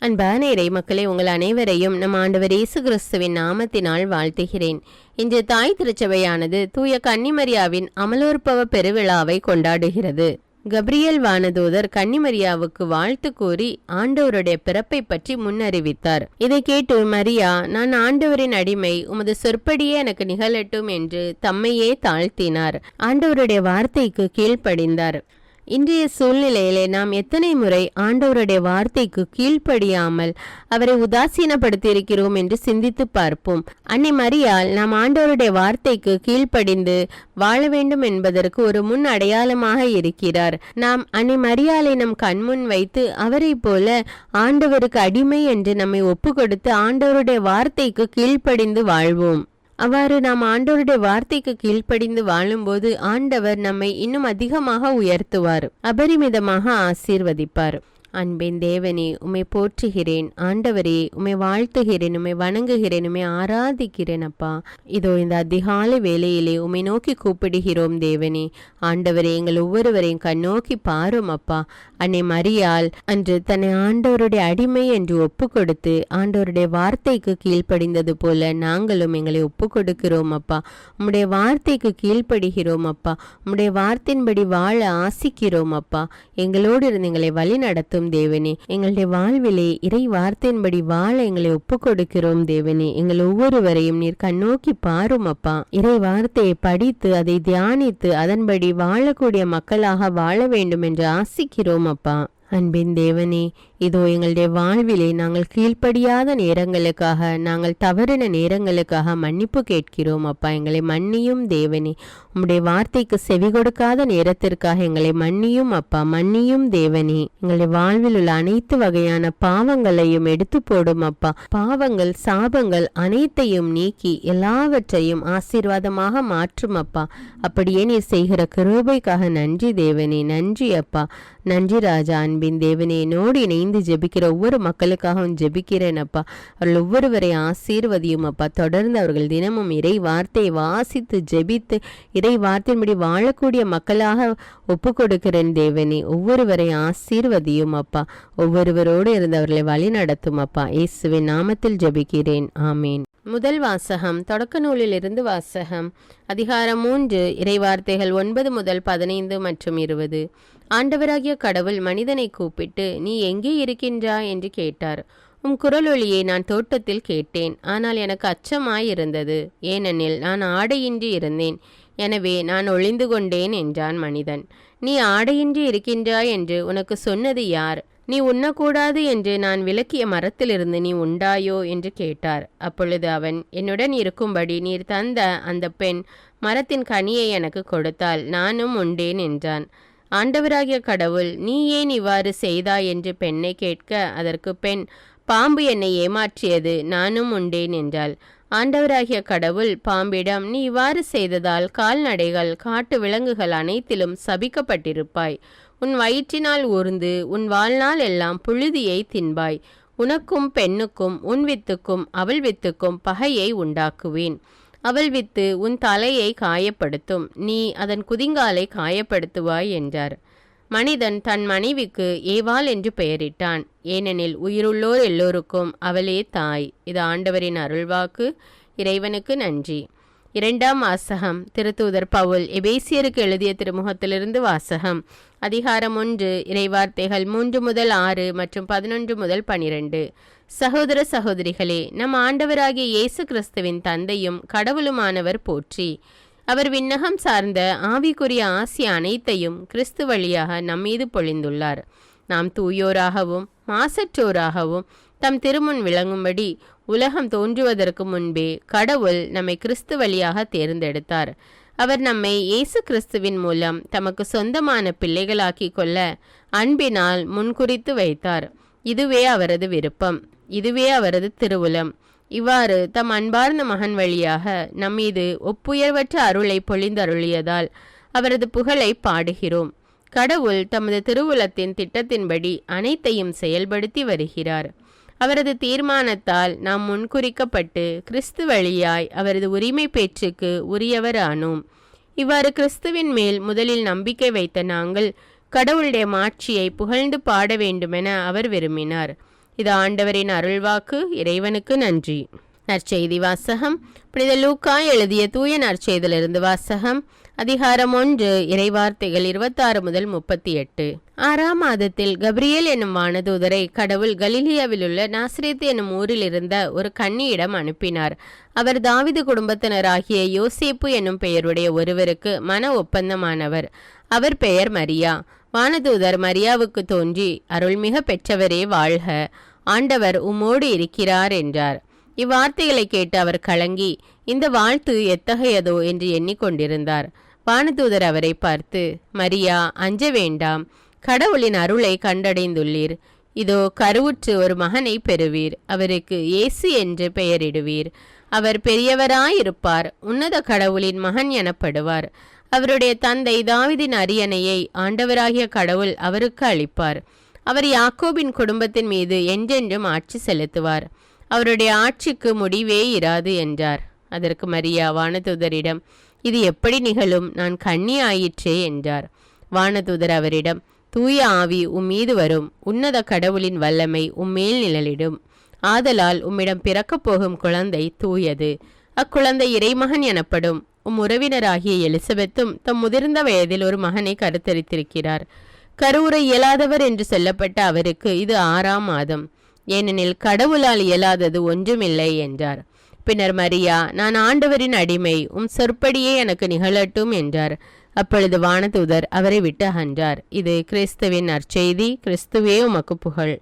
அன்பான இறை மக்களே, உங்கள் அனைவரையும் நம் ஆண்டவர் இயேசு கிறிஸ்துவின் நாமத்தினால் வாழ்த்துகிறேன். இன்று தாய் திருச்சபையானது தூய கன்னிமரியாவின் அமலோற்பவ பெருவிழாவை கொண்டாடுகிறது. கப்ரியேல் வானதூதர் கன்னிமரியாவுக்கு வாழ்த்து கூறி ஆண்டவருடைய பிறப்பை பற்றி முன்னறிவித்தார். இதை கேட்டு மரியா, நான் ஆண்டவரின் அடிமை, உமது சொற்படியே எனக்கு நிகழட்டும் என்று தம்மையே தாழ்த்தினார். ஆண்டவருடைய வார்த்தைக்கு கீழ்ப்படிந்தார். இன்றைய சூழ்நிலையிலே நாம் எத்தனை முறை ஆண்டவருடைய வார்த்தைக்கு கீழ்ப்படியாமல் அவரை உதாசீனப்படுத்தியிருக்கிறோம் என்று சிந்தித்து பார்ப்போம். அன்னை மரியாள் நாம் ஆண்டவருடைய வார்த்தைக்கு கீழ்ப்படிந்து வாழ வேண்டும் என்பதற்கு ஒரு முன் அடையாளமாக இருக்கிறார். நாம் அன்னை மரியாளை நம் கண்முன் வைத்து அவரை போல ஆண்டவருக்கு அடிமை என்று நம்மை ஒப்பு கொடுத்து ஆண்டவருடைய வார்த்தைக்கு கீழ்ப்படிந்து வாழ்வோம். அவ்வாறு நாம் ஆண்டவருடைய வார்த்தைக்கு கீழ்ப்படிந்து வாழும்போது ஆண்டவர் நம்மை இன்னும் அதிகமாக உயர்த்துவார், அபரிமிதமாக ஆசீர்வதிப்பார். அன்பின் தேவனே, உம்மை போற்றுகிறேன். ஆண்டவரே, உம்மை வாழ்த்துகிறேன், உம்மை வணங்குகிறேன், உம்மை ஆராதிக்கிறேன். அப்பா, இதோ இந்த அதிகாலை வேளையிலே உம்மை நோக்கி கூப்பிடுகிறோம் தேவனே. ஆண்டவரே, எங்கள் ஒவ்வொருவரையும் கண்ணோக்கி பாரும் அப்பா. அன்னை மரியாள் அன்று தன்னை ஆண்டவருடைய அடிமை என்று ஒப்பு கொடுத்து ஆண்டவருடைய வார்த்தைக்கு கீழ்ப்படிந்தது போல நாங்களும் எங்களை ஒப்பு கொடுக்கிறோம் அப்பா. உம்முடைய வார்த்தைக்கு கீழ்ப்படுகிறோம் அப்பா. உம்முடைய வார்த்தையின்படி வாழ ஆசிக்கிறோம் அப்பா. எங்களோடு இருந்து எங்களை வழி நடத்தும் தேவனே. எங்களுடைய வாழ்விலே இறை வார்த்தையின்படி வாழ எங்களை ஒப்பு கொடுக்கிறோம் தேவனே. எங்கள் ஒவ்வொருவரையும் நீர் கண்ணோக்கி பாரும் அப்பா. இறை வார்த்தையை படித்து அதை தியானித்து அதன்படி வாழக்கூடிய மக்களாக வாழ வேண்டும் என்று ஆசிக்கிறோம் அப்பா. அன்பின் தேவனே, இதோ எங்களுடைய வாழ்விலே நாங்கள் கீழ்ப்படியாத நேரங்களுக்காக, நாங்கள் தவறின நேரங்களுக்காக மன்னிப்பு கேட்கிறோம் அப்பா. எங்களை மன்னியும் தேவனே. உம்முடைய வார்த்தைக்கு செவி கொடுக்காத நேரத்திற்காக எங்களை மன்னியும் அப்பா. மன்னியும் தேவனே. எங்களுடைய வாழ்வில் உள்ள அனைத்து வகையான பாவங்களையும் எடுத்து போடும் அப்பா. பாவங்கள், சாபங்கள் அனைத்தையும் நீக்கி எல்லாவற்றையும் ஆசீர்வாதமாக மாற்றும் அப்பா. அப்படியே நீர் செய்கிற கிருபைக்காக நன்றி தேவனே. நன்றி அப்பா. நன்றி ராஜா. அன்பின் தேவனே, என்னோடு இணைந்து ஜெபிக்கிற ஒவ்வொரு மக்களுக்காகவும் ஜெபிக்கிறேன் அப்பா. அவர்கள் ஒவ்வொருவரை ஆசீர்வதியும் அப்பா. தொடர்ந்து அவர்கள் தினமும் இறை வார்த்தையை வாசித்து ஜெபித்து இறை வார்த்தையின்படி வாழக்கூடிய மக்களாக ஒப்பு கொடுக்கிறேன் தேவனே. ஒவ்வொருவரை ஆசீர்வதியும் அப்பா. ஒவ்வொருவரோடு இருந்து அவர்களை வழி நடத்தும் அப்பா. இயேசுவின் நாமத்தில் ஜெபிக்கிறேன், ஆமீன். முதல் வாசகம் தொடக்க நூலிலிருந்து வாசகம். அதிகாரம் 3, இறைவார்த்தைகள் 9 முதல் 15 மற்றும் 20. ஆண்டவராகிய கடவுள் மனிதனை கூப்பிட்டு, நீ எங்கே இருக்கின்றாய் என்று கேட்டார். உம் குரலொலியை நான் தோட்டத்தில் கேட்டேன், ஆனால் எனக்கு அச்சமாயிருந்தது, ஏனெனில் நான் ஆடையின்றி இருந்தேன், எனவே நான் ஒளிந்து கொண்டேன் என்றான் மனிதன். நீ ஆடையின்றி இருக்கின்றாய் என்று உனக்கு சொன்னது யார்? நீ உண்ணக்கூடாது என்று நான் விலக்கிய மரத்திலிருந்து நீ உண்டாயோ என்று கேட்டார். அப்பொழுது அவன், என்னுடன் இருக்கும்படி நீர் தந்த அந்த பெண் மரத்தின் கனியை எனக்கு கொடுத்தால் நானும் உண்டேன் என்றான். ஆண்டவராகிய கடவுள், நீ ஏன் இவ்வாறு செய்தாய் என்று பெண்ணை கேட்க, அதற்கு பெண், பாம்பு என்னை ஏமாற்றியது, நானும் உண்டேன் என்றாள். ஆண்டவராகிய கடவுள் பாம்பிடம், நீ இவ்வாறு செய்ததால் கால்நடைகள், காட்டு விலங்குகள் அனைத்திலும் சபிக்கப்பட்டிருப்பாய். உன் வயிற்றினால் ஊர்ந்து உன் வாழ்நாள் எல்லாம் புழுதியை தின்பாய். உனக்கும் பெண்ணுக்கும் உன் வித்துக்கும் அவள் வித்துக்கும் பகையை உண்டாக்குவேன். அவள் வித்து உன் தலையை காயப்படுத்தும், நீ அதன் குதிங்காலை காயப்படுத்துவாய் என்றார். மனிதன் தன் மனைவிக்கு ஏவாள் என்று பெயரிட்டான், ஏனெனில் உயிருள்ளோர் எல்லோருக்கும் அவளே தாய். இது ஆண்டவரின் அருள்வாக்கு. இறைவனுக்கு நன்றி. இரண்டாம் வாசகம். திருத்தூதர் பவுல் எபேசியருக்கு எழுதிய திருமுகத்திலிருந்து வாசகம். அதிகாரம் 1, இறைவார்த்தைகள் 3 முதல் 6 மற்றும் 11 முதல் 12. சகோதர சகோதரிகளே, நம் ஆண்டவராகிய இயேசு கிறிஸ்துவின் தந்தையும் கடவுளுமானவர் போற்றி. அவர் விண்ணகம் சார்ந்த ஆவிக்குரிய ஆசி அனைத்தையும் கிறிஸ்து வழியாக நம்மீது பொழிந்துள்ளார். நாம் தூயோராகவும் மாசற்றோராகவும் தம் திருமுன் விளங்கும்படி உலகம் தோன்றுவதற்கு முன்பே கடவுள் நம்மை கிறிஸ்து வழியாக தேர்ந்தெடுத்தார். அவர் நம்மை இயேசு கிறிஸ்துவின் மூலம் தமக்கு சொந்தமான பிள்ளைகளாக்கி கொள்ள அன்பினால் முன்குறித்து வைத்தார். இதுவே அவரது விருப்பம், இதுவே அவரது திருவுளம். இவ்வாறு தம் அன்பார்ந்த மகன் வழியாக நம்மீது ஒப்புயர்வற்ற அருளை பொழிந்தருளியதால் அவரது புகழை பாடுகிறோம். கடவுள் தமது திருவுளத்தின் திட்டத்தின்படி அனைத்தையும் செயல்படுத்தி வருகிறார். அவரது தீர்மானத்தால் நாம் முன்குறிக்கப்பட்டு கிறிஸ்து வழியாய் அவரது உரிமை பேச்சுக்கு உரியவர் ஆனோம். இவ்வாறு கிறிஸ்துவின் மேல் முதலில் நம்பிக்கை வைத்த நாங்கள் கடவுளுடைய மாட்சியை புகழ்ந்து பாட வேண்டுமென அவர் விரும்பினார். இது ஆண்டவரின் அருள்வாக்கு. இறைவனுக்கு நன்றி. நற்செய்தி வாசகம். புனித லூக்கா எழுதிய தூய நற்செய்தியிலிருந்து வாசகம். அதிகாரம் 1, இறைவார்த்தைகள் 26 முதல் 38. 6ஆம் மாதத்தில் கப்ரியேல் என்னும் வானதூதரை கடவுள் கலிலியாவில் உள்ள நாசரேத் என்னும் ஊரில் இருந்த ஒரு கன்னியிடம் அனுப்பினார். அவர் தாவீது குடும்பத்தினராகிய யோசேப்பு என்னும் பெயருடைய ஒருவருக்கு மன ஒப்பந்தமானவர். அவர் பெயர் மரியா. வானதூதர் மரியாவுக்கு தோன்றி, அருள்மிக பெற்றவரே வாழ்க, ஆண்டவர் உம்மோடு இருக்கிறார் என்றார். இவ்வார்த்தைகளை கேட்டு அவர் கலங்கி, இந்த வாழ்த்து எத்தகையதோ என்று எண்ணிக்கொண்டிருந்தார். வானதூதர் அவரை பார்த்து, மரியா, அஞ்ச வேண்டாம், கடவுளின் அருளை கண்டடைந்துள்ளீர். இதோ கருவுற்று ஒரு மகனை பெறுவீர். அவருக்கு இயேசு என்று பெயரிடுவீர். அவர் பெரியவராயிருப்பார், உன்னத கடவுளின் மகன் எனப்படுவார். அவருடைய தந்தை தாவீதின் அரியணையை ஆண்டவராகிய கடவுள் அவருக்கு அளிப்பார். அவர் யாக்கோபின் குடும்பத்தின் மீது என்றென்றும் ஆட்சி செலுத்துவார். அவருடைய ஆட்சிக்கு முடிவே இராது என்றார். அதற்கு மரியா வானதூதரிடம், இது எப்படி நிகழும்? நான் கன்னி ஆயிற்றே என்றார். வானதூதர் அவரிடம், தூய ஆவி உம்மீது வரும், உன்னத கடவுளின் வல்லமை உம்மேல் நிழலிடும். ஆதலால் உம்மிடம் பிறக்கப் போகும் குழந்தை தூயது. அக்குழந்தை இறைமகன் எனப்படும். உறவினராகிய எலிசபெத்தும் தம் முதிர்ந்த வயதில் ஒரு மகனை கருத்தரித்திருக்கிறார். கருவுற இயலாதவர் என்று சொல்லப்பட்ட அவருக்கு இது 6ஆம் மாதம். ஏனெனில் கடவுளால் இயலாதது ஒன்றுமில்லை என்றார். பின்னர் மரியா, நான் ஆண்டவரின் அடிமை, சொற்படியே எனக்கு நிகழட்டும் என்றார். அப்பொழுது வானதூதர் அவரை விட்டு அகன்றார். இது கிறிஸ்துவின் நற்செய்தி. கிறிஸ்துவே உமக்கு புகழ்.